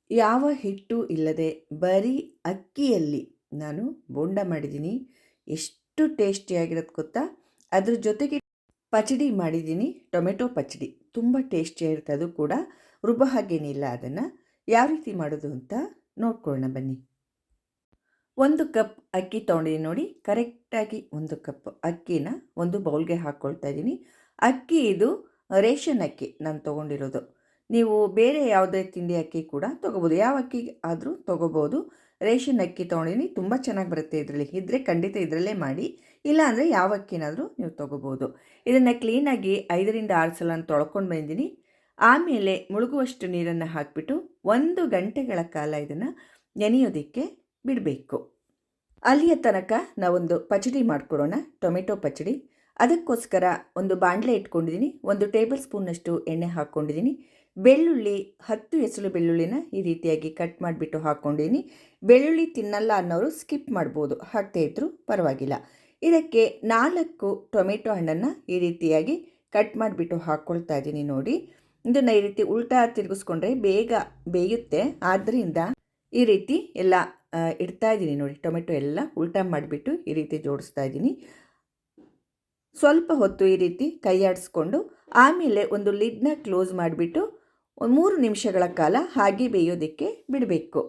ಯಾವ ಹಿಟ್ಟು ಇಲ್ಲದೆ ಬರೀ ಅಕ್ಕಿಯಲ್ಲಿ ನಾನು ಬೋಂಡ ಮಾಡಿದ್ದೀನಿ. ಎಷ್ಟು ಟೇಸ್ಟಿಯಾಗಿರೋದು ಗೊತ್ತಾ? ಅದ್ರ ಜೊತೆಗೆ ಪಚಡಿ ಮಾಡಿದ್ದೀನಿ, ಟೊಮೆಟೊ ಪಚಡಿ. ತುಂಬ ಟೇಸ್ಟಿಯಾಗಿರುತ್ತೆ. ಅದು ಕೂಡ ರುಬ್ಬೋ ಹಾಗೇನಿಲ್ಲ. ಅದನ್ನು ಯಾವ ರೀತಿ ಮಾಡೋದು ಅಂತ ನೋಡ್ಕೊಳ್ಳೋಣ ಬನ್ನಿ. 1 ಕಪ್ ಅಕ್ಕಿ ತೊಗೊಂಡಿದ್ದೀನಿ ನೋಡಿ. ಕರೆಕ್ಟಾಗಿ 1 ಕಪ್ ಅಕ್ಕಿನ ಒಂದು ಬೌಲ್ಗೆ ಹಾಕ್ಕೊಳ್ತಾ ಇದ್ದೀನಿ. ಅಕ್ಕಿ ಇದು ರೇಷನ್ ಅಕ್ಕಿ ನಾನು ತೊಗೊಂಡಿರೋದು. ನೀವು ಬೇರೆ ಯಾವುದೇ ತಿಂಡಿ ಅಕ್ಕಿ ಕೂಡ ತೊಗೋಬೋದು, ಯಾವ ಅಕ್ಕಿ ಆದರೂ ತೊಗೋಬೋದು. ರೇಷನ್ ಅಕ್ಕಿ ತೊಗೊಂಡಿದ್ದೀನಿ, ತುಂಬ ಚೆನ್ನಾಗಿ ಬರುತ್ತೆ ಇದರಲ್ಲಿ. ಇದ್ದರೆ ಖಂಡಿತ ಇದರಲ್ಲೇ ಮಾಡಿ, ಇಲ್ಲ ಅಂದರೆ ಯಾವ ಅಕ್ಕಿನಾದರೂ ನೀವು ತೊಗೋಬೋದು. ಇದನ್ನು ಕ್ಲೀನಾಗಿ 5ರಿಂದ 6 ಸಲ ತೊಳ್ಕೊಂಡು ಬಂದಿದ್ದೀನಿ. ಆಮೇಲೆ ಮುಳುಗುವಷ್ಟು ನೀರನ್ನು ಹಾಕಿಬಿಟ್ಟು 1 ಗಂಟೆಗಳ ಕಾಲ ಇದನ್ನು ನೆನೆಯೋದಕ್ಕೆ ಬಿಡಬೇಕು. ಅಲ್ಲಿಯ ತನಕ ನಾವೊಂದು ಪಚಡಿ ಮಾಡ್ಕೊಡೋಣ, ಟೊಮೆಟೊ ಪಚಡಿ. ಅದಕ್ಕೋಸ್ಕರ ಒಂದು ಬಾಣಲೆ ಇಟ್ಕೊಂಡಿದ್ದೀನಿ. 1 ಟೇಬಲ್ ಸ್ಪೂನ್ನಷ್ಟು ಎಣ್ಣೆ ಹಾಕ್ಕೊಂಡಿದ್ದೀನಿ. ಬೆಳ್ಳುಳ್ಳಿ 10 ಎಸಳು ಬೆಳ್ಳುಳ್ಳಿನ ಈ ರೀತಿಯಾಗಿ ಕಟ್ ಮಾಡಿಬಿಟ್ಟು ಹಾಕ್ಕೊಂಡಿದ್ದೀನಿ. ಬೆಳ್ಳುಳ್ಳಿ ತಿನ್ನಲ್ಲ ಅನ್ನೋರು ಸ್ಕಿಪ್ ಮಾಡ್ಬೋದು, ಹಾಕ್ದೇ ಇದ್ದರೂ ಪರವಾಗಿಲ್ಲ. ಇದಕ್ಕೆ 4 ಟೊಮೆಟೊ ಹಣ್ಣನ್ನು ಈ ರೀತಿಯಾಗಿ ಕಟ್ ಮಾಡಿಬಿಟ್ಟು ಹಾಕ್ಕೊಳ್ತಾ ಇದ್ದೀನಿ ನೋಡಿ. ಇದನ್ನು ಈ ರೀತಿ ಉಲ್ಟಾ ತಿರುಗಿಸ್ಕೊಂಡ್ರೆ ಬೇಗ ಬೇಯುತ್ತೆ. ಆದ್ದರಿಂದ ಈ ರೀತಿ ಎಲ್ಲ ಇಡ್ತಾ ಇದ್ದೀನಿ ನೋಡಿ. ಟೊಮೆಟೊ ಎಲ್ಲ ಉಲ್ಟಾ ಮಾಡಿಬಿಟ್ಟು ಈ ರೀತಿ ಜೋಡಿಸ್ತಾ ಇದ್ದೀನಿ. ಸ್ವಲ್ಪ ಹೊತ್ತು ಈ ರೀತಿ ಕೈ ಆಡಿಸ್ಕೊಂಡು ಆಮೇಲೆ ಒಂದು ಲಿಡ್ನ ಕ್ಲೋಸ್ ಮಾಡಿಬಿಟ್ಟು 3 ನಿಮಿಷಗಳ ಕಾಲ ಹಾಗೆ ಬೇಯೋದಕ್ಕೆ ಬಿಡಬೇಕು.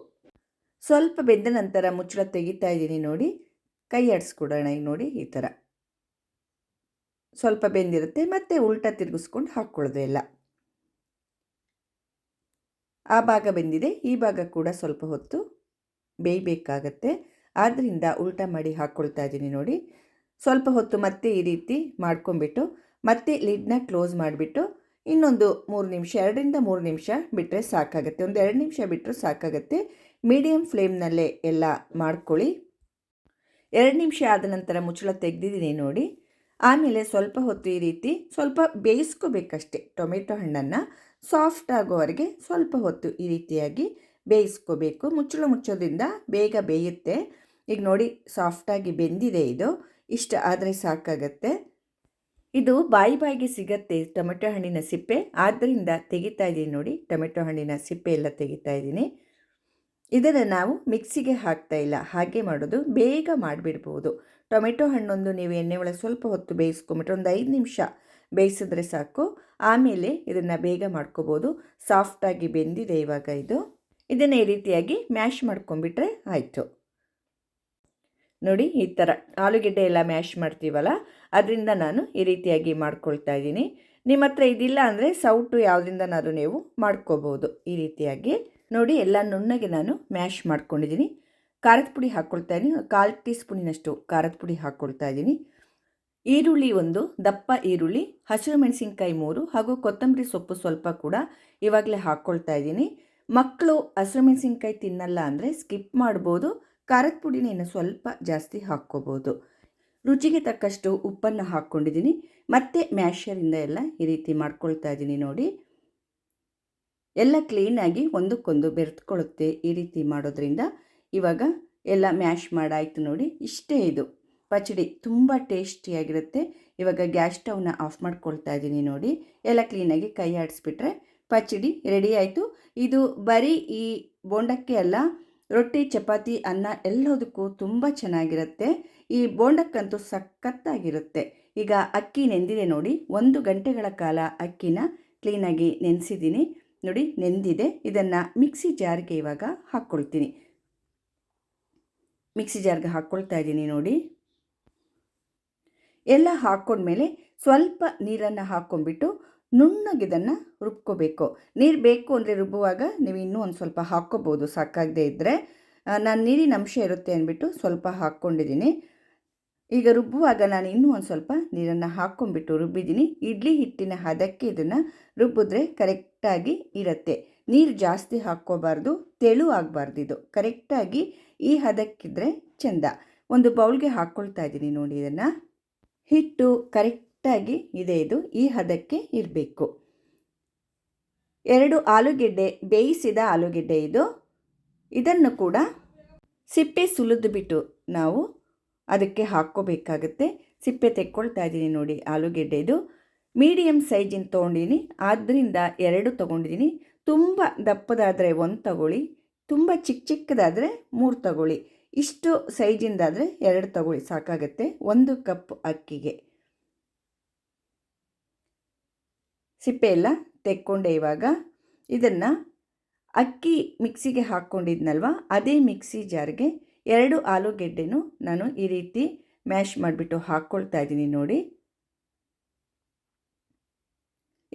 ಸ್ವಲ್ಪ ಬೆಂದ ನಂತರ ಮುಚ್ಚಳ ತೆಗಿತಾ ಇದ್ದೀನಿ ನೋಡಿ. ಕೈ ಆಡಿಸ್ಕೊಡೋಣ. ಈಗ ನೋಡಿ, ಈ ಥರ ಸ್ವಲ್ಪ ಬೆಂದಿರುತ್ತೆ. ಮತ್ತೆ ಉಲ್ಟಾ ತಿರುಗಿಸ್ಕೊಂಡು ಹಾಕ್ಕೊಳ್ಳೋದು ಎಲ್ಲ. ಆ ಭಾಗ ಬೆಂದಿದೆ, ಈ ಭಾಗ ಕೂಡ ಸ್ವಲ್ಪ ಹೊತ್ತು ಬೇಯಬೇಕಾಗತ್ತೆ. ಆದ್ದರಿಂದ ಉಲ್ಟಾ ಮಾಡಿ ಹಾಕ್ಕೊಳ್ತಾ ಇದ್ದೀನಿ ನೋಡಿ. ಸ್ವಲ್ಪ ಹೊತ್ತು ಮತ್ತೆ ಈ ರೀತಿ ಮಾಡ್ಕೊಂಬಿಟ್ಟು ಮತ್ತೆ ಲಿಡ್ನ ಕ್ಲೋಸ್ ಮಾಡಿಬಿಟ್ಟು ಇನ್ನೊಂದು 3 ನಿಮಿಷ, 2ರಿಂದ 3 ನಿಮಿಷ ಬಿಟ್ಟರೆ ಸಾಕಾಗುತ್ತೆ. ಒಂದು 2 ನಿಮಿಷ ಬಿಟ್ಟರು ಸಾಕಾಗುತ್ತೆ. ಮೀಡಿಯಮ್ ಫ್ಲೇಮ್ನಲ್ಲೇ ಎಲ್ಲ ಮಾಡ್ಕೊಳ್ಳಿ. 2 ನಿಮಿಷ ಆದ ನಂತರ ಮುಚ್ಚಳ ತೆಗೆದಿದ್ದೀನಿ ನೋಡಿ. ಆಮೇಲೆ ಸ್ವಲ್ಪ ಹೊತ್ತು ಈ ರೀತಿ ಸ್ವಲ್ಪ ಬೇಯಿಸ್ಕೋಬೇಕಷ್ಟೆ. ಟೊಮೆಟೊ ಹಣ್ಣನ್ನು ಸಾಫ್ಟ್ ಆಗೋವರೆಗೆ ಸ್ವಲ್ಪ ಹೊತ್ತು ಈ ರೀತಿಯಾಗಿ ಬೇಯಿಸ್ಕೋಬೇಕು. ಮುಚ್ಚಳ ಮುಚ್ಚೋದ್ರಿಂದ ಬೇಗ ಬೇಯುತ್ತೆ. ಈಗ ನೋಡಿ, ಸಾಫ್ಟಾಗಿ ಬೆಂದಿದೆ. ಇದು ಇಷ್ಟ ಆದರೆ ಸಾಕಾಗತ್ತೆ. ಇದು ಬಾಯಿಗೆ ಸಿಗತ್ತೆ ಟೊಮೆಟೊ ಹಣ್ಣಿನ ಸಿಪ್ಪೆ, ಆದ್ದರಿಂದ ತೆಗಿತಾ ಇದ್ದೀನಿ ನೋಡಿ. ಟೊಮೆಟೊ ಹಣ್ಣಿನ ಸಿಪ್ಪೆ ಎಲ್ಲ ತೆಗಿತಾ ಇದ್ದೀನಿ. ಇದನ್ನು ನಾವು ಮಿಕ್ಸಿಗೆ ಹಾಕ್ತಾ ಇಲ್ಲ, ಹಾಗೆ ಮಾಡೋದು. ಬೇಗ ಮಾಡಿಬಿಡ್ಬೋದು. ಟೊಮೆಟೊ ಹಣ್ಣೊಂದು ನೀವು ಎಣ್ಣೆ ಒಳಗೆ ಸ್ವಲ್ಪ ಹೊತ್ತು ಬೇಯಿಸ್ಕೊಂಬಿಟ್ರೆ ಒಂದು 5 ನಿಮಿಷ ಬೇಯಿಸಿದ್ರೆ ಸಾಕು. ಆಮೇಲೆ ಇದನ್ನು ಬೇಗ ಮಾಡ್ಕೋಬೋದು. ಸಾಫ್ಟಾಗಿ ಬೆಂದಿದೆ ಇವಾಗ ಇದು. ಇದನ್ನು ಈ ರೀತಿಯಾಗಿ ಮ್ಯಾಶ್ ಮಾಡ್ಕೊಂಬಿಟ್ರೆ ಆಯಿತು ನೋಡಿ. ಈ ಥರ ಆಲೂಗೆಡ್ಡೆ ಎಲ್ಲ ಮ್ಯಾಶ್ ಮಾಡ್ತೀವಲ್ಲ, ಅದರಿಂದ ನಾನು ಈ ರೀತಿಯಾಗಿ ಮಾಡ್ಕೊಳ್ತಾ ಇದ್ದೀನಿ. ನಿಮ್ಮ ಹತ್ರ ಇದಿಲ್ಲ ಅಂದರೆ ಸೌಟು ಯಾವುದರಿಂದನಾದರೂ ನೀವು ಮಾಡ್ಕೋಬೋದು. ಈ ರೀತಿಯಾಗಿ ನೋಡಿ, ಎಲ್ಲ ನುಣ್ಣಗೆ ನಾನು ಮ್ಯಾಶ್ ಮಾಡ್ಕೊಂಡಿದ್ದೀನಿ. ಖಾರದ ಪುಡಿ ಹಾಕ್ಕೊಳ್ತಾ ಇದ್ದೀನಿ. 1/4 ಟೀ ಸ್ಪೂನಿನಷ್ಟು ಖಾರದ ಪುಡಿ ಹಾಕ್ಕೊಳ್ತಾ ಇದ್ದೀನಿ. ಈರುಳ್ಳಿ 1 ದಪ್ಪ ಈರುಳ್ಳಿ, ಹಸಿರು ಮೆಣಸಿನ್ಕಾಯಿ 3 ಹಾಗೂ ಕೊತ್ತಂಬರಿ ಸೊಪ್ಪು ಸ್ವಲ್ಪ ಕೂಡ ಇವಾಗಲೇ ಹಾಕ್ಕೊಳ್ತಾ ಇದ್ದೀನಿ. ಮಕ್ಕಳು ಹಸಿರು ಮೆಣಸಿನ್ಕಾಯಿ ತಿನ್ನಲ್ಲ ಅಂದರೆ ಸ್ಕಿಪ್ ಮಾಡ್ಬೋದು. ಖಾರದ ಪುಡಿನ ಇನ್ನು ಸ್ವಲ್ಪ ಜಾಸ್ತಿ ಹಾಕ್ಕೋಬೋದು. ರುಚಿಗೆ ತಕ್ಕಷ್ಟು ಉಪ್ಪನ್ನು ಹಾಕ್ಕೊಂಡಿದ್ದೀನಿ. ಮತ್ತು ಮ್ಯಾಶರಿಂದ ಎಲ್ಲ ಈ ರೀತಿ ಮಾಡ್ಕೊಳ್ತಾ ಇದ್ದೀನಿ ನೋಡಿ. ಎಲ್ಲ ಕ್ಲೀನಾಗಿ ಒಂದಕ್ಕೊಂದು ಬೆರೆತ್ಕೊಳ್ಳುತ್ತೆ ಈ ರೀತಿ ಮಾಡೋದ್ರಿಂದ. ಇವಾಗ ಎಲ್ಲ ಮ್ಯಾಶ್ ಮಾಡಾಯಿತು ನೋಡಿ. ಇಷ್ಟೇ ಇದು ಪಚಡಿ, ತುಂಬ ಟೇಸ್ಟಿಯಾಗಿರುತ್ತೆ. ಇವಾಗ ಗ್ಯಾಸ್ ಸ್ಟವ್ನ ಆಫ್ ಮಾಡ್ಕೊಳ್ತಾ ಇದ್ದೀನಿ ನೋಡಿ. ಎಲ್ಲ ಕ್ಲೀನಾಗಿ ಕೈ ಆಡಿಸ್ಬಿಟ್ರೆ ಪಚಡಿ ರೆಡಿ ಆಯಿತು. ಇದು ಬರೀ ಈ ಬೋಂಡಕ್ಕೆ ಅಲ್ಲ, ರೊಟ್ಟಿ, ಚಪಾತಿ, ಅನ್ನ ಎಲ್ಲದಕ್ಕೂ ತುಂಬ ಚೆನ್ನಾಗಿರುತ್ತೆ. ಈ ಬೋಂಡಕ್ಕಂತೂ ಸಖತ್ತಾಗಿರುತ್ತೆ. ಈಗ ಅಕ್ಕಿ ನೆಂದಿದೆ ನೋಡಿ. 1 ಗಂಟೆಗಳ ಕಾಲ ಅಕ್ಕಿನ ಕ್ಲೀನಾಗಿ ನೆನೆಸಿದ್ದೀನಿ ನೋಡಿ. ನೆಂದಿದೆ. ಇದನ್ನು ಮಿಕ್ಸಿ ಜಾರ್ಗೆ ಇವಾಗ ಹಾಕ್ಕೊಳ್ತೀನಿ. ಮಿಕ್ಸಿ ಜಾರ್ಗೆ ಹಾಕ್ಕೊಳ್ತಾ ಇದ್ದೀನಿ ನೋಡಿ. ಎಲ್ಲ ಹಾಕ್ಕೊಂಡ್ಮೇಲೆ ಸ್ವಲ್ಪ ನೀರನ್ನು ಹಾಕ್ಕೊಂಡ್ಬಿಟ್ಟು ನುಣ್ಣಗಿದನ್ನು ರುಬ್ಕೋಬೇಕು. ನೀರು ಬೇಕು ಅಂದರೆ ರುಬ್ಬುವಾಗ ನೀವು ಇನ್ನೂ ಒಂದು ಸ್ವಲ್ಪ ಹಾಕ್ಕೋಬೋದು, ಸಾಕಾಗದೇ ಇದ್ದರೆ. ನಾನು ನೀರಿನ ಅಂಶ ಇರುತ್ತೆ ಅಂದ್ಬಿಟ್ಟು ಸ್ವಲ್ಪ ಹಾಕ್ಕೊಂಡಿದ್ದೀನಿ. ಈಗ ರುಬ್ಬುವಾಗ ನಾನು ಇನ್ನೂ ಒಂದು ಸ್ವಲ್ಪ ನೀರನ್ನು ಹಾಕ್ಕೊಂಡ್ಬಿಟ್ಟು ರುಬ್ಬಿದ್ದೀನಿ. ಇಡ್ಲಿ ಹಿಟ್ಟಿನ ಹದಕ್ಕೆ ಇದನ್ನು ರುಬ್ಬಿದ್ರೆ ಕರೆಕ್ಟಾಗಿ ಇರುತ್ತೆ. ನೀರು ಜಾಸ್ತಿ ಹಾಕ್ಕೋಬಾರ್ದು, ತೆಳು ಆಗಬಾರ್ದು. ಇದು ಕರೆಕ್ಟಾಗಿ ಈ ಹದಕ್ಕಿದ್ರೆ ಚೆಂದ. ಒಂದು ಬೌಲ್ಗೆ ಹಾಕ್ಕೊಳ್ತಾ ಇದ್ದೀನಿ ನೋಡಿ. ಇದನ್ನು ಹಿಟ್ಟು ಕರೆಕ್ಟಾಗಿ ಇದೆ. ಇದು ಈ ಹದಕ್ಕೆ ಇರಬೇಕು. 2 ಆಲೂಗೆಡ್ಡೆ, ಬೇಯಿಸಿದ ಆಲೂಗೆಡ್ಡೆ ಇದು. ಇದನ್ನು ಕೂಡ ಸಿಪ್ಪೆ ಸುಲಿದುಬಿಟ್ಟು ನಾವು ಅದಕ್ಕೆ ಹಾಕ್ಕೋಬೇಕಾಗತ್ತೆ. ಸಿಪ್ಪೆ ತೆಕ್ಕೊಳ್ತಾ ಇದ್ದೀನಿ ನೋಡಿ. ಆಲೂಗೆಡ್ಡೆ ಇದು ಮೀಡಿಯಮ್ ಸೈಜಿನ ತೊಗೊಂಡಿದ್ದೀನಿ, ಆದ್ದರಿಂದ 2 ತೊಗೊಂಡಿದ್ದೀನಿ. ತುಂಬ ದಪ್ಪದಾದರೆ 1 ತಗೊಳ್ಳಿ, ತುಂಬ ಚಿಕ್ಕದಾದರೆ 3 ತಗೊಳ್ಳಿ. ಇಷ್ಟು ಸೈಜಿಂದಾದರೆ 2 ತಗೊಳ್ಳಿ ಸಾಕಾಗುತ್ತೆ 1 ಕಪ್ ಅಕ್ಕಿಗೆ. ಸಿಪ್ಪೆ ಎಲ್ಲ ತೆಕ್ಕೊಂಡೆ. ಇವಾಗ ಇದನ್ನು ಅಕ್ಕಿ ಮಿಕ್ಸಿಗೆ ಹಾಕ್ಕೊಂಡಿದ್ನಲ್ವ, ಅದೇ ಮಿಕ್ಸಿ ಜಾರ್ಗೆ 2 ಆಲೂಗೆಡ್ಡೆನೂ ನಾನು ಈ ರೀತಿ ಮ್ಯಾಶ್ ಮಾಡಿಬಿಟ್ಟು ಹಾಕ್ಕೊಳ್ತಾ ಇದ್ದೀನಿ ನೋಡಿ.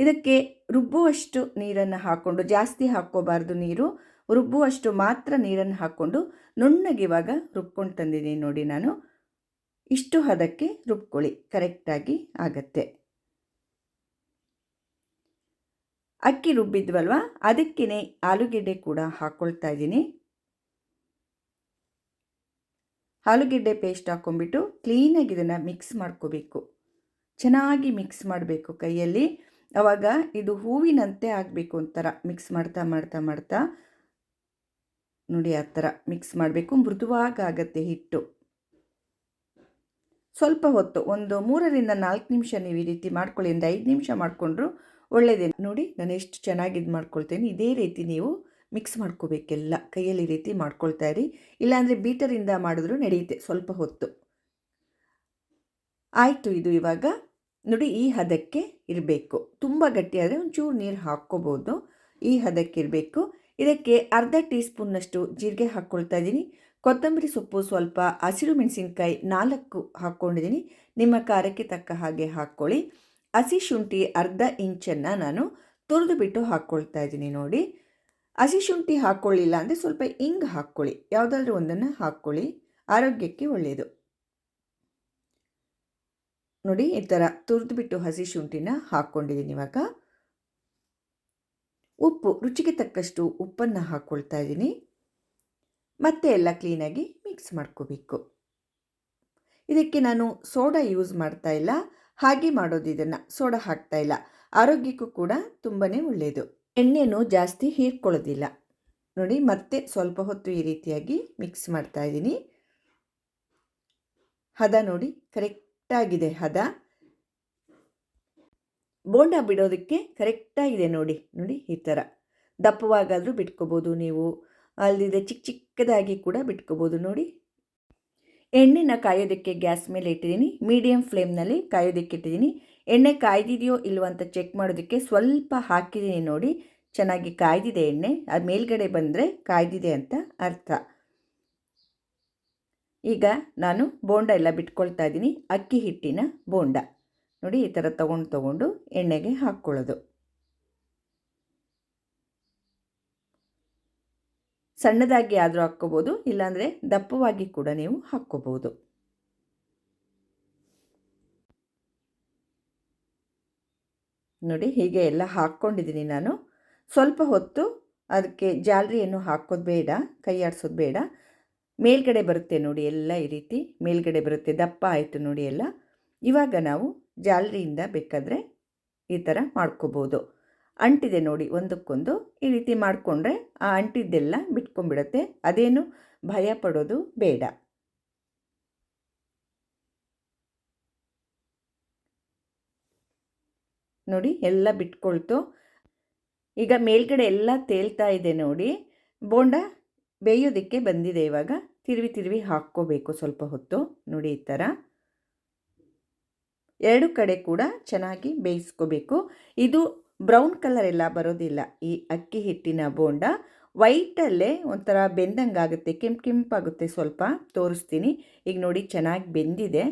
ಇದಕ್ಕೆ ರುಬ್ಬುವಷ್ಟು ನೀರನ್ನು ಹಾಕ್ಕೊಂಡು, ಜಾಸ್ತಿ ಹಾಕ್ಕೋಬಾರ್ದು ನೀರು, ರುಬ್ಬುವಷ್ಟು ಮಾತ್ರ ನೀರನ್ನು ಹಾಕ್ಕೊಂಡು ನುಣ್ಣಗೆ ಇವಾಗ ರುಬ್ಕೊಂಡು ತಂದಿದ್ದೀನಿ ನೋಡಿ ನಾನು. ಇಷ್ಟು ಹದಕ್ಕೆ ರುಬ್ಕೊಳ್ಳಿ, ಕರೆಕ್ಟಾಗಿ ಆಗತ್ತೆ. ಅಕ್ಕಿ ರುಬ್ಬಿದ್ವಲ್ವ, ಅದಕ್ಕೇ ಆಲೂಗೆಡ್ಡೆ ಕೂಡ ಹಾಕ್ಕೊಳ್ತಾ ಇದ್ದೀನಿ. ಆಲೂಗೆಡ್ಡೆ ಪೇಸ್ಟ್ ಹಾಕ್ಕೊಂಡ್ಬಿಟ್ಟು ಕ್ಲೀನಾಗಿ ಇದನ್ನು ಮಿಕ್ಸ್ ಮಾಡ್ಕೋಬೇಕು. ಚೆನ್ನಾಗಿ ಮಿಕ್ಸ್ ಮಾಡಬೇಕು ಕೈಯಲ್ಲಿ. ಆವಾಗ ಇದು ಹೂವಿನಂತೆ ಆಗಬೇಕು. ಒಂಥರ ಮಿಕ್ಸ್ ಮಾಡ್ತಾ ಮಾಡ್ತಾ ಮಾಡ್ತಾ ನೋಡಿ, ಆ ಥರ ಮಿಕ್ಸ್ ಮಾಡಬೇಕು. ಮೃದುವಾಗತ್ತೆ ಹಿಟ್ಟು. ಸ್ವಲ್ಪ ಹೊತ್ತು, ಒಂದು 3 ರಿಂದ 4 ನಿಮಿಷ ನೀವು ಈ ರೀತಿ ಮಾಡ್ಕೊಳ್ಳಿ. ಒಂದು 5 ನಿಮಿಷ ಮಾಡಿಕೊಂಡ್ರು ಒಳ್ಳೆಯದೇ. ನೋಡಿ ನಾನು ಎಷ್ಟು ಚೆನ್ನಾಗಿ ಇದು ಮಾಡ್ಕೊಳ್ತೇನೆ. ಇದೇ ರೀತಿ ನೀವು ಮಿಕ್ಸ್ ಮಾಡ್ಕೋಬೇಕೆಲ್ಲ, ಕೈಯಲ್ಲಿ ಈ ರೀತಿ ಮಾಡ್ಕೊಳ್ತಾ ಇರಿ. ಇಲ್ಲಾಂದರೆ ಬೀಟರಿಂದ ಮಾಡಿದ್ರೂ ನಡೆಯುತ್ತೆ ಸ್ವಲ್ಪ ಹೊತ್ತು. ಆಯಿತು. ಇದು ಇವಾಗ ನೋಡಿ ಈ ಹದಕ್ಕೆ ಇರಬೇಕು. ತುಂಬ ಗಟ್ಟಿಯಾದರೆ ಒಂಚೂರು ನೀರು ಹಾಕ್ಕೋಬೋದು. ಈ ಹದಕ್ಕೆ ಇರಬೇಕು. ಇದಕ್ಕೆ ಅರ್ಧ ಟೀ ಸ್ಪೂನ್ನಷ್ಟು ಜೀರಿಗೆ ಹಾಕ್ಕೊಳ್ತಾ ಇದ್ದೀನಿ. ಕೊತ್ತಂಬರಿ ಸೊಪ್ಪು ಸ್ವಲ್ಪ, ಹಸಿರು ಮೆಣಸಿನ್ಕಾಯಿ 4 ಹಾಕ್ಕೊಂಡಿದ್ದೀನಿ. ನಿಮ್ಮ ಖಾರಕ್ಕೆ ತಕ್ಕ ಹಾಗೆ ಹಾಕ್ಕೊಳ್ಳಿ. ಹಸಿ ಶುಂಠಿ ಅರ್ಧ ಇಂಚನ್ನು ನಾನು ತುರಿದು ಬಿಟ್ಟು ಹಾಕ್ಕೊಳ್ತಾ ಇದ್ದೀನಿ ನೋಡಿ. ಹಸಿ ಶುಂಠಿ ಹಾಕ್ಕೊಳ್ಳಿಲ್ಲ ಅಂದರೆ ಸ್ವಲ್ಪ ಇಂಗು ಹಾಕ್ಕೊಳ್ಳಿ. ಯಾವುದಾದ್ರೂ ಒಂದನ್ನು ಹಾಕ್ಕೊಳ್ಳಿ, ಆರೋಗ್ಯಕ್ಕೆ ಒಳ್ಳೆಯದು ನೋಡಿ. ಈ ಥರ ತುರಿದು ಬಿಟ್ಟು ಹಸಿ ಶುಂಠಿನ ಹಾಕ್ಕೊಂಡಿದ್ದೀನಿ. ಇವಾಗ ಉಪ್ಪು, ರುಚಿಗೆ ತಕ್ಕಷ್ಟು ಉಪ್ಪನ್ನು ಹಾಕ್ಕೊಳ್ತಾ ಇದ್ದೀನಿ. ಮತ್ತೆ ಎಲ್ಲ ಕ್ಲೀನಾಗಿ ಮಿಕ್ಸ್ ಮಾಡ್ಕೋಬೇಕು. ಇದಕ್ಕೆ ನಾನು ಸೋಡಾ ಯೂಸ್ ಮಾಡ್ತಾ ಇಲ್ಲ, ಹಾಗೆ ಮಾಡೋದು. ಇದನ್ನು ಸೋಡಾ ಹಾಕ್ತಾ ಇಲ್ಲ. ಆರೋಗ್ಯಕ್ಕೂ ಕೂಡ ತುಂಬಾ ಒಳ್ಳೆಯದು. ಎಣ್ಣೆನೂ ಜಾಸ್ತಿ ಹೀರ್ಕೊಳ್ಳೋದಿಲ್ಲ ನೋಡಿ. ಮತ್ತೆ ಸ್ವಲ್ಪ ಹೊತ್ತು ಈ ರೀತಿಯಾಗಿ ಮಿಕ್ಸ್ ಮಾಡ್ತಾ ಇದ್ದೀನಿ. ಹದ ನೋಡಿ, ಕರೆಕ್ಟಾಗಿದೆ ಹದ. ಬೋಂಡ ಬಿಡೋದಕ್ಕೆ ಕರೆಕ್ಟಾಗಿದೆ ನೋಡಿ. ನೋಡಿ ಈ ಥರ ದಪ್ಪವಾಗಾದರೂ ಬಿಟ್ಕೋಬೋದು ನೀವು, ಅಲ್ಲದಿದ್ದರೆ ಚಿಕ್ಕದಾಗಿ ಕೂಡ ಬಿಟ್ಕೋಬೋದು ನೋಡಿ. ಎಣ್ಣೆನ ಕಾಯೋದಕ್ಕೆ ಗ್ಯಾಸ್ ಮೇಲೆ ಇಟ್ಟಿದ್ದೀನಿ. ಮೀಡಿಯಮ್ ಫ್ಲೇಮ್ನಲ್ಲಿ ಕಾಯೋದಕ್ಕೆ ಇಟ್ಟಿದ್ದೀನಿ. ಎಣ್ಣೆ ಕಾಯ್ದಿದೆಯೋ ಇಲ್ವೋ ಅಂತ ಚೆಕ್ ಮಾಡೋದಕ್ಕೆ ಸ್ವಲ್ಪ ಹಾಕಿದ್ದೀನಿ ನೋಡಿ. ಚೆನ್ನಾಗಿ ಕಾಯ್ದಿದೆ ಎಣ್ಣೆ. ಅದು ಮೇಲ್ಗಡೆ ಬಂದರೆ ಕಾಯ್ದಿದೆ ಅಂತ ಅರ್ಥ. ಈಗ ನಾನು ಬೋಂಡ ಎಲ್ಲ ಬಿಟ್ಕೊಳ್ತಾ ಇದ್ದೀನಿ. ಅಕ್ಕಿ ಹಿಟ್ಟಿನ ಬೋಂಡ ನೋಡಿ, ಈ ಥರ ತಗೊಂಡು ಎಣ್ಣೆಗೆ ಹಾಕ್ಕೊಳ್ಳೋದು. ಸಣ್ಣದಾಗಿ ಆದರೂ ಹಾಕ್ಕೋಬೋದು, ಇಲ್ಲಾಂದರೆ ದಪ್ಪವಾಗಿ ಕೂಡ ನೀವು ಹಾಕ್ಕೋಬೋದು. ನೋಡಿ ಹೀಗೆ ಎಲ್ಲ ಹಾಕ್ಕೊಂಡಿದ್ದೀನಿ ನಾನು. ಸ್ವಲ್ಪ ಹೊತ್ತು ಅದಕ್ಕೆ ಜಾಲರಿಯನ್ನು ಹಾಕೋದು ಬೇಡ, ಕೈ ಆಡಿಸೋದು ಬೇಡ. ಮೇಲ್ಗಡೆ ಬರುತ್ತೆ ನೋಡಿ, ಎಲ್ಲ ಈ ರೀತಿ ಮೇಲ್ಗಡೆ ಬರುತ್ತೆ. ದಪ್ಪ ಆಯಿತು ನೋಡಿ ಎಲ್ಲ. ಇವಾಗ ನಾವು ಜಾಲರಿಯಿಂದ ಬೇಕಾದರೆ ಈ ಥರ ಮಾಡ್ಕೋಬೋದು. ಅಂಟಿದೆ ನೋಡಿ ಒಂದಕ್ಕೊಂದು. ಈ ರೀತಿ ಮಾಡಿಕೊಂಡ್ರೆ ಆ ಅಂಟಿದ್ದೆಲ್ಲ ಬಿಟ್ಕೊಂಡ್ಬಿಡುತ್ತೆ. ಅದೇನು ಭಯ ಪಡೋದು ಬೇಡ. ನೋಡಿ ಎಲ್ಲ ಬಿಟ್ಕೊಳ್ತು. ಈಗ ಮೇಲ್ಗಡೆ ಎಲ್ಲ ತೇಲ್ತಾ ಇದೆ ನೋಡಿ. ಬೋಂಡ ಬೇಯೋದಕ್ಕೆ ಬಂದಿದೆ. ಇವಾಗ ತಿರುವಿ ಹಾಕ್ಕೋಬೇಕು ಸ್ವಲ್ಪ ಹೊತ್ತು ನೋಡಿ. ಈ ಥರ 2 ಕಡೆ ಕೂಡ ಚೆನ್ನಾಗಿ ಬೇಯಿಸ್ಕೋಬೇಕು. ಇದು ಬ್ರೌನ್ ಕಲರ್ ಎಲ್ಲ ಬರೋದಿಲ್ಲ. ಈ ಅಕ್ಕಿ ಹಿಟ್ಟಿನ ಬೋಂಡ ವೈಟಲ್ಲೇ ಒಂಥರ ಬೆಂದಂಗಾಗುತ್ತೆ, ಕೆಂಪಾಗುತ್ತೆ. ಸ್ವಲ್ಪ ತೋರಿಸ್ತೀನಿ. ಈಗ ನೋಡಿ ಚೆನ್ನಾಗಿ ಬೆಂದಿದೆ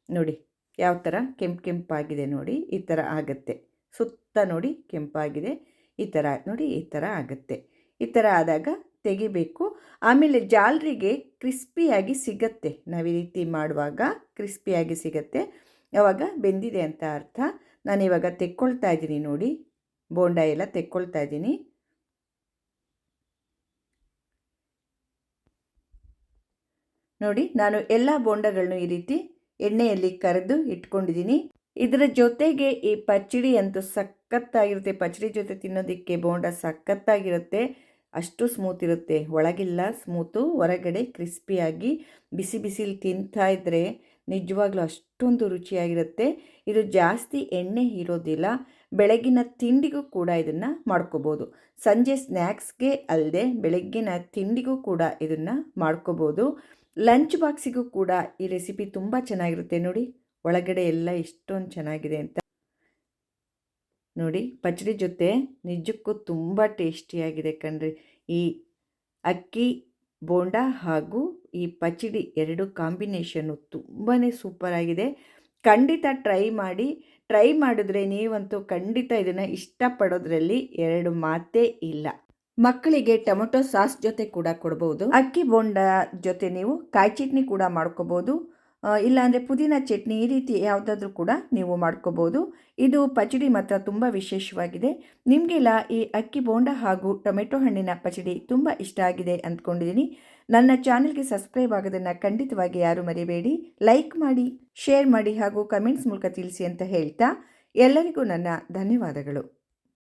ನೋಡಿ, ಯಾವ ಥರ ಕೆಂಪಾಗಿದೆ ನೋಡಿ. ಈ ಥರ ಆಗುತ್ತೆ. ಸುತ್ತ ನೋಡಿ ಕೆಂಪಾಗಿದೆ. ಈ ಥರ ನೋಡಿ, ಈ ಥರ ಆಗುತ್ತೆ. ಈ ಥರ ಆದಾಗ ತೆಗಿಬೇಕು. ಆಮೇಲೆ ಜಾಲರಿಗೆ ಕ್ರಿಸ್ಪಿಯಾಗಿ ಸಿಗತ್ತೆ. ನಾವು ಈ ರೀತಿ ಮಾಡುವಾಗ ಕ್ರಿಸ್ಪಿಯಾಗಿ ಸಿಗತ್ತೆ. ಆವಾಗ ಬೆಂದಿದೆ ಅಂತ ಅರ್ಥ. ನಾನಿವಾಗ ತೆಕ್ಕೊಳ್ತಾ ಇದ್ದೀನಿ ನೋಡಿ. ಬೋಂಡ ಎಲ್ಲ ತೆಕ್ಕೊಳ್ತಾ ಇದ್ದೀನಿ. ನೋಡಿ ನಾನು ಎಲ್ಲ ಬೋಂಡಗಳನ್ನು ಈ ರೀತಿ ಎಣ್ಣೆಯಲ್ಲಿ ಕರೆದು ಇಟ್ಕೊಂಡಿದ್ದೀನಿ. ಇದರ ಜೊತೆಗೆ ಈ ಪಚ್ಚಡಿ ಅಂತೂ ಸಖತ್ತಾಗಿರುತ್ತೆ. ಪಚ್ಚಡಿ ಜೊತೆ ತಿನ್ನೋದಕ್ಕೆ ಬೋಂಡ ಸಖತ್ತಾಗಿರುತ್ತೆ. ಅಷ್ಟು ಸ್ಮೂತ್ ಇರುತ್ತೆ. ಒಳಗೆಲ್ಲ ಸ್ಮೂತು, ಹೊರಗಡೆ ಕ್ರಿಸ್ಪಿಯಾಗಿ ಬಿಸಿಲಿ ತಿಂತಾ ಇದ್ದರೆ ನಿಜವಾಗ್ಲೂ ಅಷ್ಟೊಂದು ರುಚಿಯಾಗಿರುತ್ತೆ. ಇದು ಜಾಸ್ತಿ ಎಣ್ಣೆ ಹೀರೋದಿಲ್ಲ. ಬೆಳಗಿನ ತಿಂಡಿಗೂ ಕೂಡ ಇದನ್ನು ಮಾಡ್ಕೋಬೋದು. ಸಂಜೆ ಸ್ನ್ಯಾಕ್ಸ್ಗೆ ಅಲ್ಲದೆ ಬೆಳಗ್ಗಿನ ತಿಂಡಿಗೂ ಕೂಡ ಇದನ್ನು ಮಾಡ್ಕೋಬೋದು. ಲಂಚ್ ಬಾಕ್ಸಿಗೂ ಕೂಡ ಈ ರೆಸಿಪಿ ತುಂಬ ಚೆನ್ನಾಗಿರುತ್ತೆ. ನೋಡಿ ಒಳಗಡೆ ಎಲ್ಲ ಎಷ್ಟೊಂದು ಚೆನ್ನಾಗಿದೆ ಅಂತ. ನೋಡಿ ಪಚಡಿ ಜೊತೆ ನಿಜಕ್ಕೂ ತುಂಬ ಟೇಸ್ಟಿಯಾಗಿದೆ ಕಣ್ರಿ. ಈ ಅಕ್ಕಿ ಬೋಂಡ ಹಾಗೂ ಈ ಪಚಡಿ ಎರಡು ಕಾಂಬಿನೇಷನ್ನು ತುಂಬಾ ಸೂಪರಾಗಿದೆ. ಖಂಡಿತ ಟ್ರೈ ಮಾಡಿದ್ರೆ ನೀವಂತೂ ಖಂಡಿತ ಇದನ್ನು ಇಷ್ಟಪಡೋದ್ರಲ್ಲಿ ಎರಡು ಮಾತೇ ಇಲ್ಲ. ಮಕ್ಕಳಿಗೆ ಟೊಮೆಟೊ ಸಾಸ್ ಜೊತೆ ಕೂಡ ಕೊಡ್ಬೋದು. ಅಕ್ಕಿ ಬೋಂಡ ಜೊತೆ ನೀವು ಕಾಯಿ ಚಟ್ನಿ ಕೂಡ ಮಾಡ್ಕೋಬೋದು, ಇಲ್ಲಾಂದರೆ ಪುದೀನ ಚಟ್ನಿ, ಈ ರೀತಿ ಯಾವುದಾದ್ರೂ ಕೂಡ ನೀವು ಮಾಡ್ಕೋಬೋದು. ಇದು ಪಚಡಿ ಮಾತ್ರ ತುಂಬ ವಿಶೇಷವಾಗಿದೆ. ನಿಮಗೆಲ್ಲ ಈ ಅಕ್ಕಿ ಬೋಂಡ ಹಾಗೂ ಟೊಮೆಟೊ ಹಣ್ಣಿನ ಪಚಡಿ ತುಂಬ ಇಷ್ಟ ಆಗಿದೆ ಅಂದ್ಕೊಂಡಿದ್ದೀನಿ. ನನ್ನ ಚಾನೆಲ್ಗೆ ಸಬ್ಸ್ಕ್ರೈಬ್ ಆಗೋದನ್ನು ಖಂಡಿತವಾಗಿ ಯಾರೂ ಮರಿಬೇಡಿ. ಲೈಕ್ ಮಾಡಿ, ಶೇರ್ ಮಾಡಿ ಹಾಗೂ ಕಮೆಂಟ್ಸ್ ಮೂಲಕ ತಿಳಿಸಿ ಅಂತ ಹೇಳ್ತಾ ಎಲ್ಲರಿಗೂ ನನ್ನ ಧನ್ಯವಾದಗಳು.